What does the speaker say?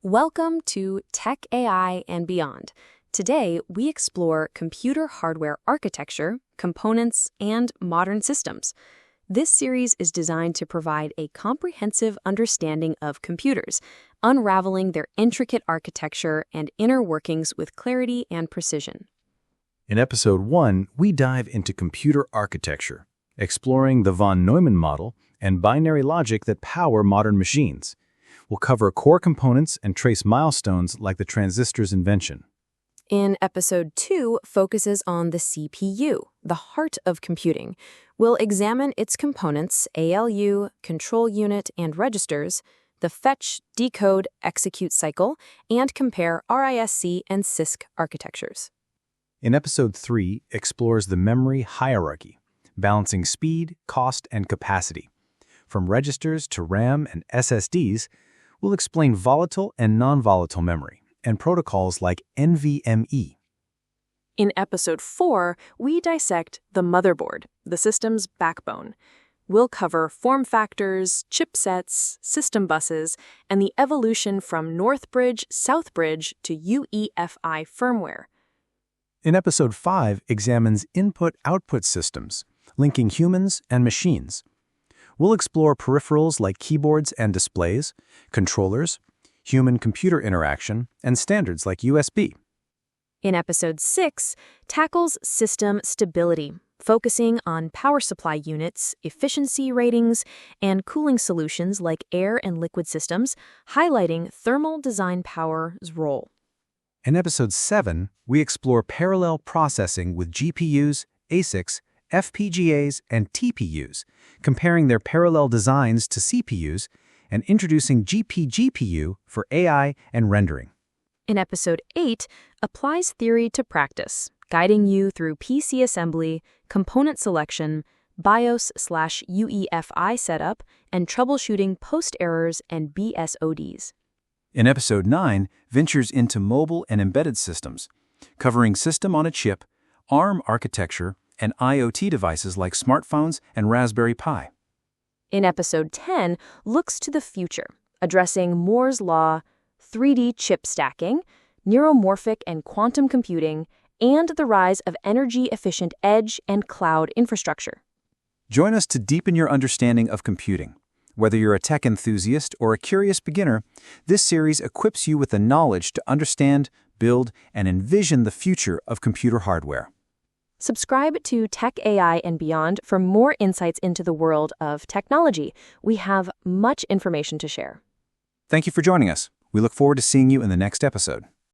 Welcome to Tech AI and Beyond. Today, we explore computer hardware architecture, components, and modern systems. This series is designed to provide a comprehensive understanding of computers, unraveling their intricate architecture and inner workings with clarity and precision. In Episode 1, we dive into computer architecture, exploring the von Neumann model and binary logic that power modern machines. We'll cover core components and trace milestones like the transistor's invention. In Episode 2 focuses on the CPU, the heart of computing. We'll examine its components, ALU, control unit, and registers, the fetch, decode, execute cycle, and compare RISC and CISC architectures. In Episode 3 explores the memory hierarchy, balancing speed, cost, and capacity. From registers to RAM and SSDs, we'll explain volatile and non-volatile memory and protocols like NVMe. In Episode 4, we dissect the motherboard, the system's backbone. We'll cover form factors, chipsets, system buses, and the evolution from Northbridge, Southbridge to UEFI firmware. In Episode 5 examines input-output systems, linking humans and machines. We'll explore peripherals like keyboards and displays, controllers, human-computer interaction, and standards like USB. In Episode 6, tackles system stability, focusing on power supply units, efficiency ratings, and cooling solutions like air and liquid systems, highlighting thermal design power's role. In Episode 7, we explore parallel processing with GPUs, ASICs, FPGAs, and TPUs, comparing their parallel designs to CPUs, and introducing GPGPU for AI and rendering. In Episode 8, applies theory to practice, guiding you through PC assembly, component selection, BIOS/UEFI setup, and troubleshooting post-errors and BSODs. In Episode 9, ventures into mobile and embedded systems, covering system-on-a-chip, ARM architecture, and IoT devices like smartphones and Raspberry Pi. In Episode 10, looks to the future, addressing Moore's Law, 3D chip stacking, neuromorphic and quantum computing, and the rise of energy-efficient edge and cloud infrastructure. Join us to deepen your understanding of computing. Whether you're a tech enthusiast or a curious beginner, this series equips you with the knowledge to understand, build, and envision the future of computer hardware. Subscribe to Tech AI and Beyond for more insights into the world of technology. We have much information to share. Thank you for joining us. We look forward to seeing you in the next episode.